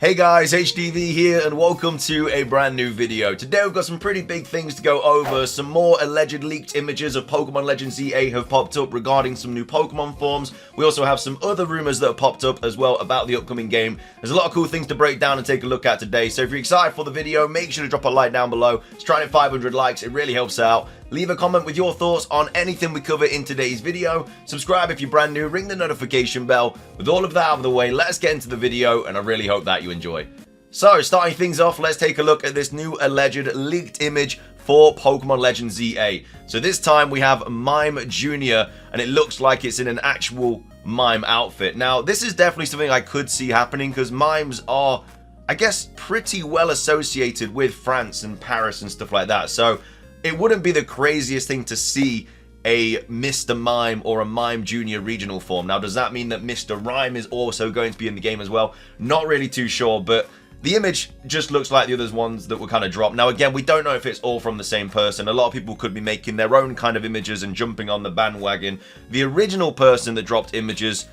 Hey guys, HDV here and welcome to a brand new video. Today we've got some pretty big things to go over. Some more alleged leaked images of Pokemon Legends ZA have popped up regarding some new Pokemon forms. We also have some other rumors that have popped up as well about the upcoming game. There's a lot of cool things to break down and take a look at today. So if you're excited for the video, make sure to drop a like down below. It's trying to hit 500 likes, it really helps out. Leave a comment with your thoughts on anything we cover in today's video. Subscribe if you're brand new, ring the notification bell. With all of that out of the way, let's get into the video and I really hope that you enjoy. So, starting things off, let's take a look at this new alleged leaked image for Pokemon Legends ZA. So this time we have Mime Jr. and it looks like it's in an actual Mime outfit. Now, this is definitely something I could see happening because Mimes are, I guess, pretty well associated with France and Paris and stuff like that. So it wouldn't be the craziest thing to see a Mr. Mime or a Mime Jr. regional form. Now, does that mean that Mr. Rhyme is also going to be in the game as well? Not really too sure, but the image just looks like the other ones that were kind of dropped. Now, again, we don't know if it's all from the same person. A lot of people could be making their own kind of images and jumping on the bandwagon. The original person that dropped images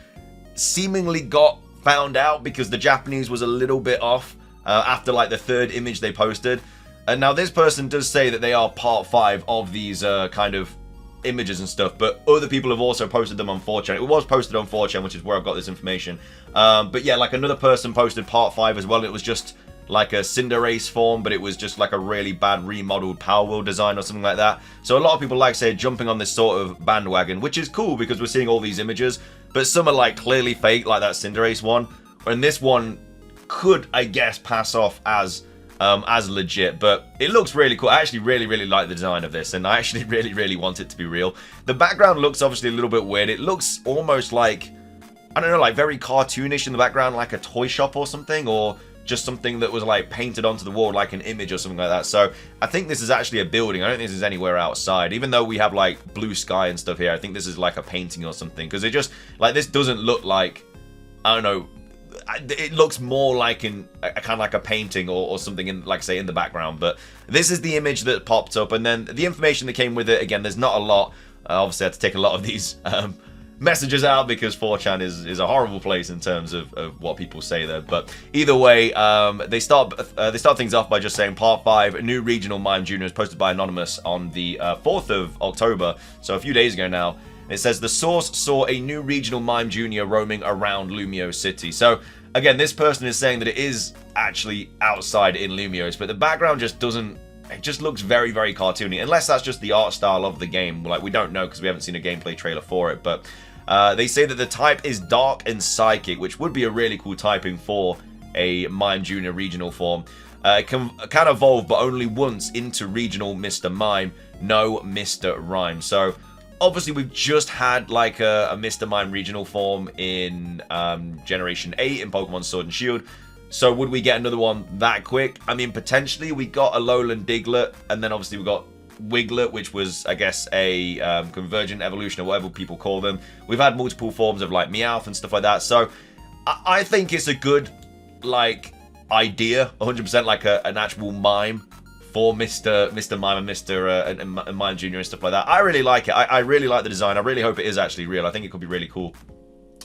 seemingly got found out because the Japanese was a little bit off after like the third image they posted. And now this person does say that they are part 5 of these kind of images and stuff, but other people have also posted them on 4chan. It was posted on 4chan, which is where I've got this information. But yeah, like another person posted part 5 as well. It was just like a Cinderace form, but it was just like a really bad remodeled Power Wheel design or something like that. So a lot of people, like I say, jumping on this sort of bandwagon, which is cool because we're seeing all these images, but some are like clearly fake, like that Cinderace one. And this one could, I guess, pass off as legit, but it looks really cool. I actually really like the design of this, and I actually really want it to be real. The background looks obviously a little bit weird. It looks almost like, I don't know, like very cartoonish in the background, like a toy shop or something, or just something that was like painted onto the wall like an image or something like that. So I think this is actually a building. I don't think this is anywhere outside, even though we have like blue sky and stuff here. I think this is like a painting or something, because it just, like, this doesn't look like, I don't know, it looks more like in a kind of like a painting or something in, like, say, in the background. But this is the image that popped up, and then the information that came with it. Again, there's not a lot. Obviously I had to take a lot of these messages out because 4chan is a horrible place in terms of what people say there. But either way, they start things off by just saying part 5, a new regional Mime Junior, is posted by Anonymous on the 4th of October, so a few days ago now. It says the source saw a new regional Mime Jr. roaming around Lumiose City. So again, this person is saying that it is actually outside in Lumiose, but the background just doesn't, it just looks very cartoony, unless that's just the art style of the game. Like, we don't know because we haven't seen a gameplay trailer for it. But they say that the type is dark and psychic, which would be a really cool typing for a Mime Jr. regional form. It can evolve, but only once into regional Mr. Mime, no Mr. Rhyme. So obviously, we've just had like a Mr. Mime regional form in Generation 8 in Pokemon Sword and Shield. So would we get another one that quick? I mean, potentially. We got a Lowland Diglett, and then obviously we got Wiglet, which was, I guess, a convergent evolution or whatever people call them. We've had multiple forms of like Meowth and stuff like that. So I think it's a good, like, idea, 100%, like an actual mime for Mr. Mime and and Mime Jr. and stuff like that. I really like it. I really like the design. I really hope it is actually real. I think it could be really cool.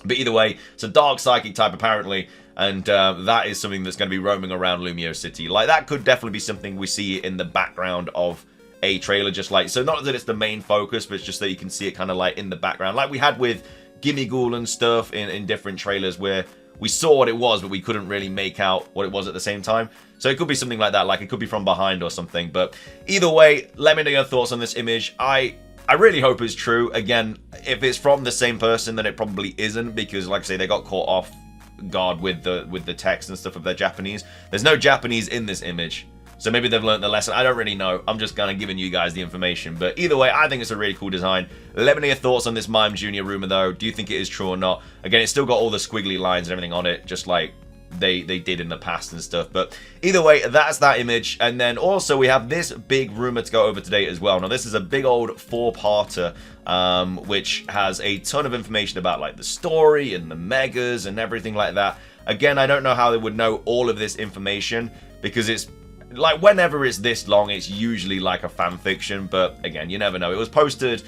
But either way, it's a dark psychic type apparently, and that is something that's going to be roaming around Lumiose City. Like, that could definitely be something we see in the background of a trailer, just like, so not that it's the main focus, but it's just that you can see it kind of like in the background, like we had with Gimmighoul and stuff in different trailers where we saw what it was, but we couldn't really make out what it was at the same time. So it could be something like that, like it could be from behind or something. But either way, let me know your thoughts on this image. I really hope it's true. Again, if it's from the same person, then it probably isn't, because like I say, they got caught off guard with the text and stuff of their Japanese. There's no Japanese in this image, so maybe they've learned the lesson. I don't really know. I'm just kind of giving you guys the information. But either way, I think it's a really cool design. Let me know your thoughts on this Mime Jr. rumor, though. Do you think it is true or not? Again, it's still got all the squiggly lines and everything on it, just like they did in the past and stuff. But either way, that's that image. And then also we have this big rumor to go over today as well. Now, this is a big old 4-parter, which has a ton of information about like the story and the megas and everything like that. Again, I don't know how they would know all of this information, because it's like, whenever it's this long, it's usually like a fan fiction. But again, you never know. It was posted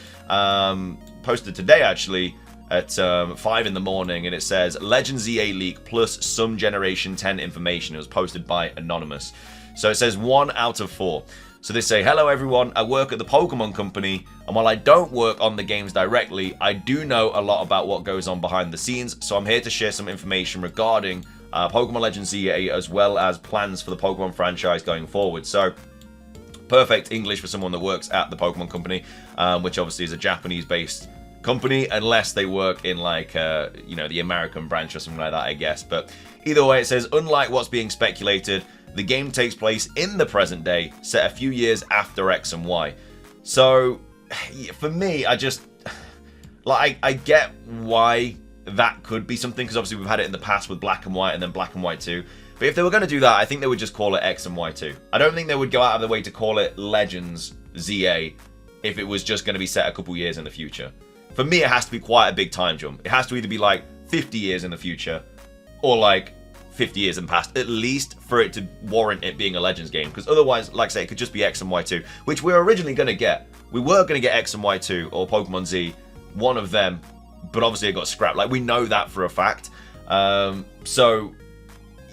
today actually, at 5 in the morning, and it says Legends EA leak plus some Generation 10 information. It was posted by Anonymous. So it says 1 out of 4. So they say, hello everyone, I work at the Pokemon Company, and while I don't work on the games directly, I do know a lot about what goes on behind the scenes, so I'm here to share some information regarding Pokemon Legends EA, as well as plans for the Pokemon franchise going forward. So, perfect English for someone that works at the Pokemon Company, which obviously is a Japanese-based company, unless they work in, like, you know, the American branch or something like that, I guess. But either way, it says, unlike what's being speculated, the game takes place in the present day, set a few years after X and Y. So, for me, I just, like, I get why that could be something, because obviously we've had it in the past with Black and White and then Black and White 2. But if they were going to do that, I think they would just call it X and Y 2. I don't think they would go out of their way to call it Legends ZA if it was just going to be set a couple years in the future. For me, it has to be quite a big time jump. It has to either be like 50 years in the future or like 50 years in the past, at least for it to warrant it being a Legends game. Because otherwise, like I say, it could just be X and Y 2, which we were originally going to get. We were going to get X and Y 2 or Pokemon Z, one of them, but obviously it got scrapped. Like, we know that for a fact. So,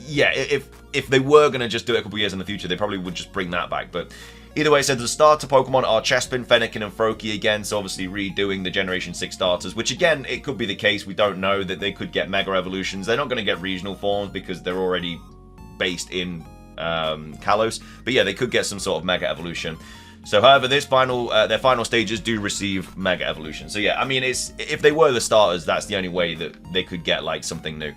yeah, if they were going to just do it a couple years in the future, they probably would just bring that back. But either way, it says the starter Pokemon are Chespin, Fennekin, and Froakie again, so obviously redoing the Generation 6 starters, which again, it could be the case. We don't know that they could get Mega Evolutions. They're not going to get regional forms because they're already based in Kalos. But yeah, they could get some sort of Mega Evolution. So, however, their final stages do receive Mega Evolution. So yeah, I mean, if they were the starters, that's the only way that they could get like something new.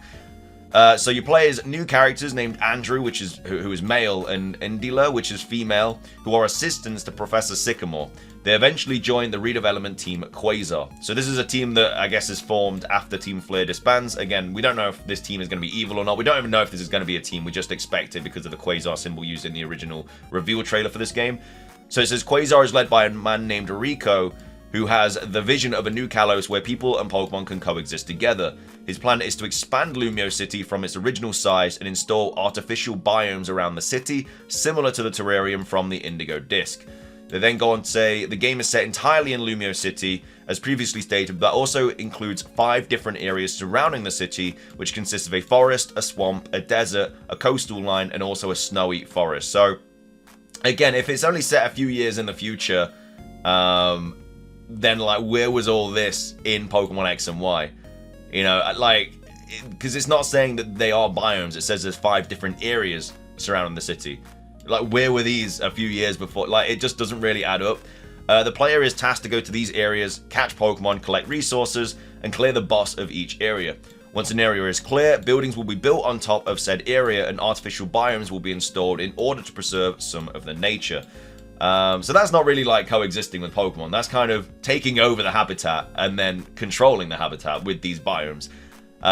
So you play as new characters named Andrew, who is male, and Indila, which is female, who are assistants to Professor Sycamore. They eventually join the redevelopment team Quasar. So this is a team that I guess is formed after Team Flare disbands. Again, we don't know if this team is going to be evil or not. We don't even know if this is going to be a team. We just expect it because of the Quasar symbol used in the original reveal trailer for this game. So it says Quasar is led by a man named Rico, who has the vision of a new Kalos where people and Pokemon can coexist together. His plan is to expand Lumiose City from its original size and install artificial biomes around the city, similar to the terrarium from the Indigo Disc. They then go on to say the game is set entirely in Lumiose City, as previously stated, but also includes 5 different areas surrounding the city, which consists of a forest, a swamp, a desert, a coastal line, and also a snowy forest. So, again, if it's only set a few years in the future, then, like, where was all this in Pokemon X and Y? You know, like, because it's not saying that they are biomes. It says there's 5 different areas surrounding the city. Like, where were these a few years before? Like, it just doesn't really add up. The player is tasked to go to these areas, catch Pokemon, collect resources, and clear the boss of each area. Once an area is clear, buildings will be built on top of said area, and artificial biomes will be installed in order to preserve some of the nature. So that's not really like coexisting with Pokemon. That's kind of taking over the habitat and then controlling the habitat with these biomes.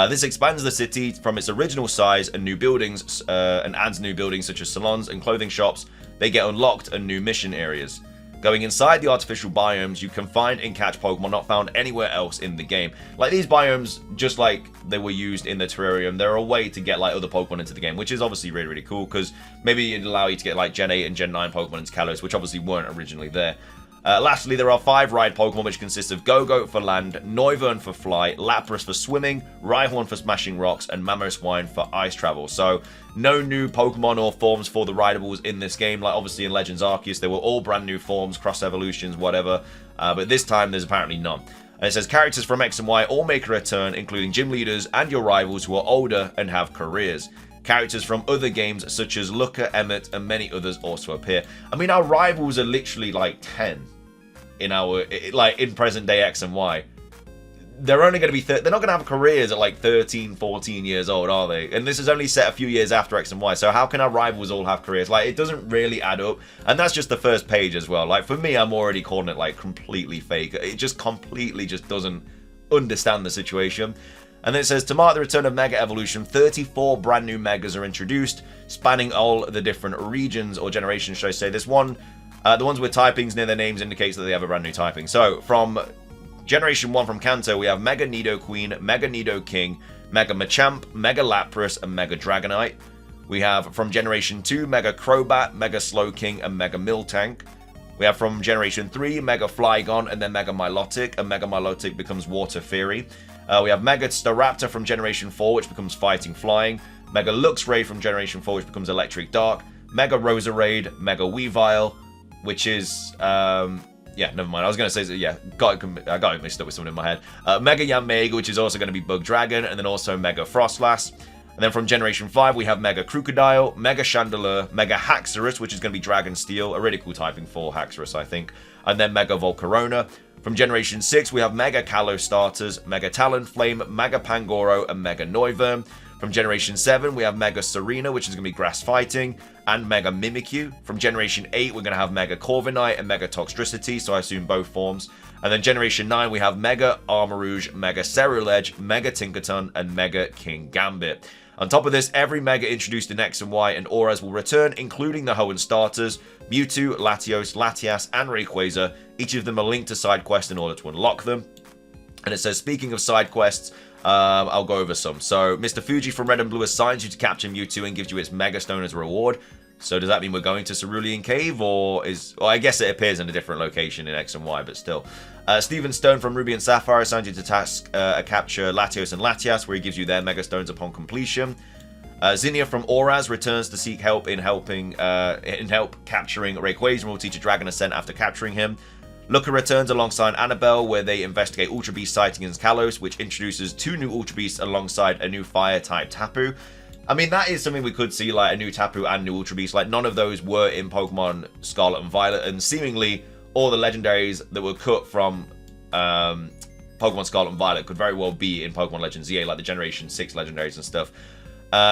This expands the city from its original size and new buildings, and adds new buildings such as salons and clothing shops. They get unlocked and new mission areas. Going inside the artificial biomes, you can find and catch Pokemon not found anywhere else in the game. Like, these biomes, just like they were used in the terrarium, they're a way to get like other Pokemon into the game, which is obviously really, really cool, because maybe it'd allow you to get like Gen 8 and Gen 9 Pokemon into Kalos, which obviously weren't originally there. Lastly, there are 5 ride Pokemon, which consist of Go-Goat for land, Noivern for flight, Lapras for swimming, Rhyhorn for smashing rocks, and Mamoswine for ice travel. So, no new Pokemon or forms for the rideables in this game. Like, obviously in Legends Arceus, they were all brand new forms, cross evolutions, whatever. But this time, there's apparently none. And it says characters from X and Y all make a return, including gym leaders and your rivals who are older and have careers. Characters from other games such as Looker, Emmett, and many others also appear. I mean, our rivals are literally like 10 in our, like, in present day X and Y. They're only going to be, they're not going to have careers at like 13, 14 years old, are they? And this is only set a few years after X and Y, so how can our rivals all have careers? Like, it doesn't really add up. And that's just the first page as well. Like, for me, I'm already calling it like completely fake. It just completely just doesn't understand the situation. And then it says, to mark the return of Mega Evolution, 34 brand new Megas are introduced, spanning all the different regions or generations, should I say. This one, the ones with typings near their names indicates that they have a brand new typing. So, from Generation 1 from Kanto, we have Mega Nidoqueen, Mega Nidoking, Mega Machamp, Mega Lapras, and Mega Dragonite. We have from Generation 2, Mega Crobat, Mega Slowking, and Mega Miltank. We have from Generation 3, Mega Flygon, and then Mega Milotic, and Mega Milotic becomes Water Fury. We have Mega Staraptor from Generation 4, which becomes Fighting Flying. Mega Luxray from Generation 4, which becomes Electric Dark. Mega Roserade, Mega Weavile, which is... yeah, never mind. I was going to say, yeah, I got it mixed up with something in my head. Mega Yanmega, which is also going to be Bug Dragon, and then also Mega Frostlass. And then from Generation 5, we have Mega Crocodile, Mega Chandelure, Mega Haxorus, which is going to be Dragon Steel, a really cool typing for Haxorus, I think. And then Mega Volcarona. From Generation 6, we have Mega Kalos starters, Mega Talonflame, Mega Pangoro, and Mega Noivern. From Generation 7, we have Mega Serena, which is going to be Grass Fighting, and Mega Mimikyu. From Generation 8, we're going to have Mega Corviknight and Mega Toxtricity, so I assume both forms. And then Generation 9, we have Mega Armarouge, Mega Ceruledge, Mega Tinkaton, and Mega King Gambit. On top of this, every Mega introduced in X and Y and Auras will return, including the Hoenn starters, Mewtwo, Latios, Latias, and Rayquaza. Each of them are linked to side quests in order to unlock them. And it says, speaking of side quests, I'll go over some. So, Mr. Fuji from Red and Blue assigns you to capture Mewtwo and gives you its Mega Stone as a reward. So does that mean we're going to Cerulean Cave, or is... Well, I guess it appears in a different location in X and Y, but still. Steven Stone from Ruby and Sapphire assigns you to task capture Latios and Latias, where he gives you their Mega Stones upon completion. Zinnia from Auras returns to seek help in capturing Rayquaza and will teach a Dragon Ascent after capturing him. Looker returns alongside Annabelle, where they investigate Ultra Beast sighting in Kalos, which introduces 2 new Ultra Beasts alongside a new Fire-type Tapu. I mean, that is something we could see, like a new Tapu and new Ultra Beast. Like, none of those were in Pokemon Scarlet and Violet, and seemingly all the legendaries that were cut from Pokemon Scarlet and Violet could very well be in Pokemon Legends ZA, like the Generation 6 legendaries and stuff.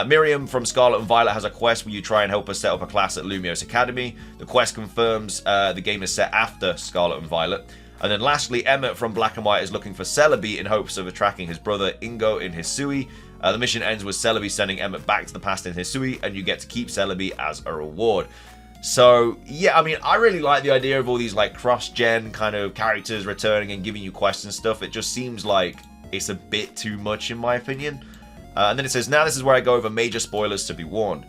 Miriam from Scarlet and Violet has a quest where you try and help her set up a class at Lumiose Academy. The quest confirms the game is set after Scarlet and Violet. And then lastly, Emmett from Black and White is looking for Celebi in hopes of tracking his brother Ingo in Hisui. The mission ends with Celebi sending Emmett back to the past in Hisui, and you get to keep Celebi as a reward. So, yeah, I mean, I really like the idea of all these, like, cross-gen kind of characters returning and giving you quests and stuff. It just seems like it's a bit too much, in my opinion. And then it says, now this is where I go over major spoilers to be warned.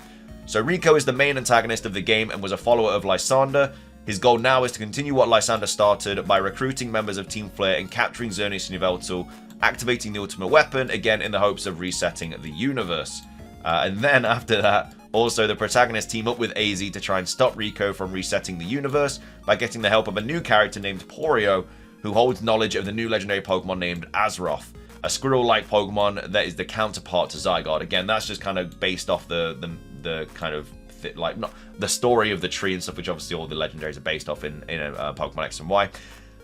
So Rico is the main antagonist of the game and was a follower of Lysander. His goal now is to continue what Lysander started by recruiting members of Team Flare and capturing Xerneas and Yveltal, activating the ultimate weapon, again in the hopes of resetting the universe. And then after that, also the protagonists team up with AZ to try and stop Rico from resetting the universe by getting the help of a new character named Porio, who holds knowledge of the new legendary Pokemon named Azeroth, a squirrel-like Pokemon that is the counterpart to Zygarde. Again, that's just kind of based off the kind of like not the story of the tree and stuff, which obviously all the legendaries are based off in Pokemon X and Y.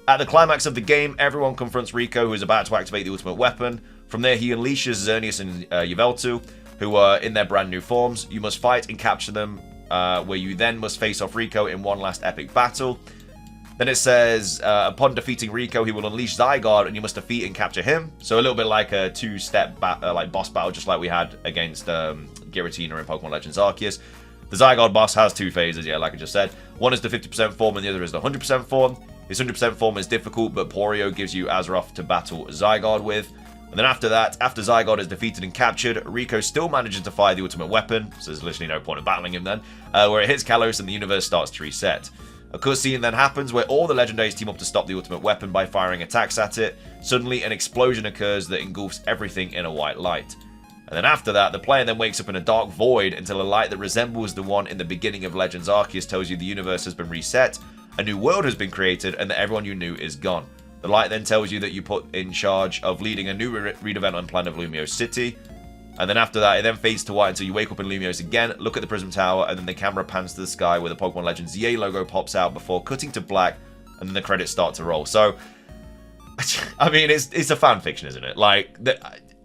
At the climax of the game, everyone confronts Rico, who is about to activate the ultimate weapon. From there, he unleashes Xerneas and Yveltal, who are in their brand new forms. You must fight and capture them, where you then must face off Rico in one last epic battle. Then it says, upon defeating Rico, he will unleash Zygarde, and you must defeat and capture him. So a little bit like a two-step like boss battle, just like we had against Giratina in Pokemon Legends Arceus. The Zygarde boss has 2 phases, yeah, like I just said. One is the 50% form, and the other is the 100% form. His 100% form is difficult, but Porio gives you Azeroth to battle Zygarde with. And then after that, after Zygarde is defeated and captured, Rico still manages to fire the ultimate weapon, so there's literally no point in battling him then, where it hits Kalos and the universe starts to reset. A cutscene then happens where all the legendaries team up to stop the ultimate weapon by firing attacks at it. Suddenly, an explosion occurs that engulfs everything in a white light. And then after that, the player then wakes up in a dark void until a light that resembles the one in the beginning of Legends Arceus tells you the universe has been reset, a new world has been created, and that everyone you knew is gone. The light then tells you that you put in charge of leading a new redevelopment plan of Lumiose City. And then after that, it then fades to white until you wake up in Lumiose again, look at the Prism Tower, and then the camera pans to the sky where the Pokemon Legends ZA logo pops out before cutting to black, and then the credits start to roll. So, I mean, it's a fan fiction, isn't it? Like,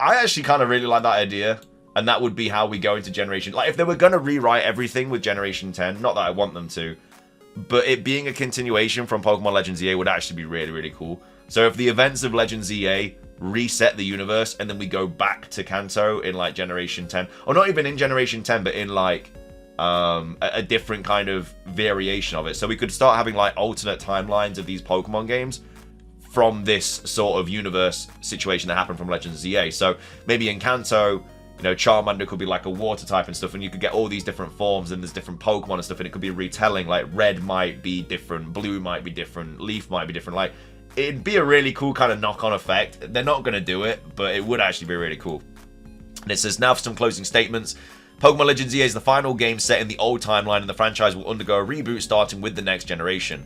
I actually kind of really like that idea, and that would be how we go into Generation... Like, if they were going to rewrite everything with Generation 10, not that I want them to, but it being a continuation from Pokemon Legends ZA would actually be really, really cool. So if the events of Legends ZA reset the universe, and then we go back to Kanto in, like, Generation 10, or not even in Generation 10, but in, like, a different kind of variation of it. So we could start having, like, alternate timelines of these Pokemon games from this sort of universe situation that happened from Legends ZA. So maybe in Kanto, you know, Charmander could be like a water type and stuff, and you could get all these different forms, and there's different Pokemon and stuff, and it could be a retelling. Like, red might be different, blue might be different, leaf might be different. Like, it'd be a really cool kind of knock-on effect. They're not going to do it, but it would actually be really cool. And it says, now for some closing statements. Pokemon Legends EA is the final game set in the old timeline, and the franchise will undergo a reboot starting with the next generation.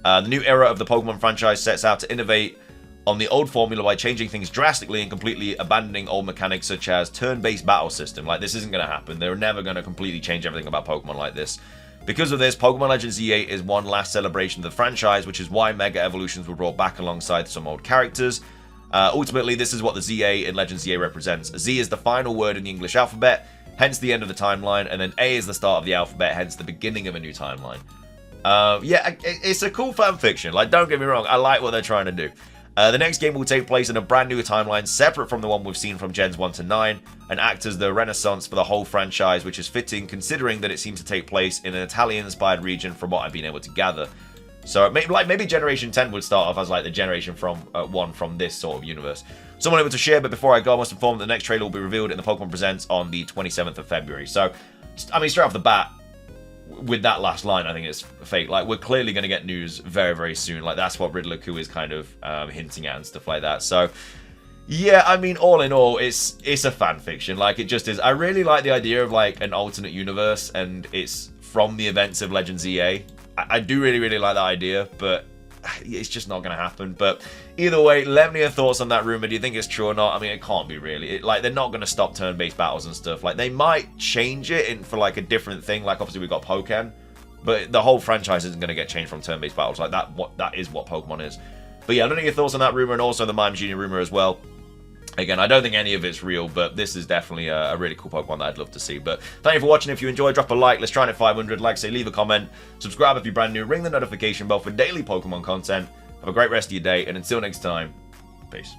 The new era of the Pokemon franchise sets out to innovate on the old formula by changing things drastically and completely abandoning old mechanics such as turn-based battle system. Like, this isn't going to happen. They're never going to completely change everything about Pokemon like this. Because of this, Pokemon Legends EA is one last celebration of the franchise, which is why Mega Evolutions were brought back alongside some old characters. Ultimately, this is what the ZA in Legends EA represents. Z is the final word in the English alphabet, hence the end of the timeline, and then A is the start of the alphabet, hence the beginning of a new timeline. Yeah, it's a cool fan fiction. Like, don't get me wrong, I like what they're trying to do. The next game will take place in a brand new timeline separate from the one we've seen from Gens 1 to 9 and act as the renaissance for the whole franchise, which is fitting considering that it seems to take place in an Italian-inspired region from what I've been able to gather. So maybe Generation 10 would start off as like the generation from one from this sort of universe. Someone able to share, but before I go, I must inform that the next trailer will be revealed in the Pokemon Presents on the 27th of February. So, I mean, straight off the bat, with that last line, I think it's fake. Like, we're clearly going to get news very, very soon. Like, that's what Riddler Coup is kind of hinting at and stuff like that. So, yeah, I mean, all in all, it's a fan fiction. Like, it just is. I really like the idea of, like, an alternate universe, and it's from the events of Legends EA. I do really, really like that idea, but it's just not going to happen. But either way, let me know your thoughts on that rumor. Do you think it's true or not? I mean, it can't be really. Like, they're not going to stop turn-based battles and stuff. Like, they might change it for like a different thing. Like, obviously we've got Pokémon, but the whole franchise isn't going to get changed from turn-based battles. Like, that is what Pokemon is. But yeah, I don't know your thoughts on that rumor, and also the Mime Jr rumor as well. Again, I don't think any of it's real, but this is definitely a really cool Pokemon that I'd love to see. But thank you for watching. If you enjoyed, drop a like. Let's try and hit 500. Like I say, leave a comment. Subscribe if you're brand new. Ring the notification bell for daily Pokemon content. Have a great rest of your day, and until next time, peace.